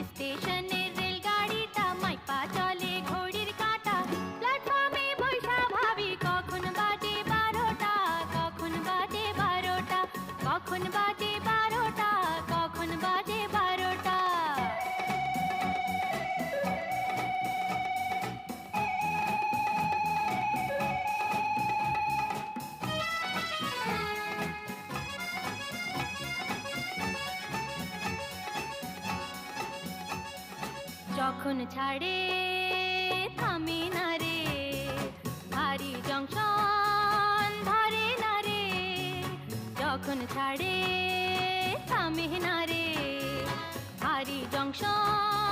স্টেশনের রেলগাড়িটা মাইপা চলে ঘড়ির কাঁটা। প্ল্যাটফর্মে বৈশা ভাবি কখন বাজে 12টা, কখন বাজে 12টা, কখন বাজে 12টা, কখন বাজে 12টা। যখন ছাড়ে থামে না রে, ভারী জংশন ধরে না রে। যখন ছাড়ে থামে না রে, ভারী জংশন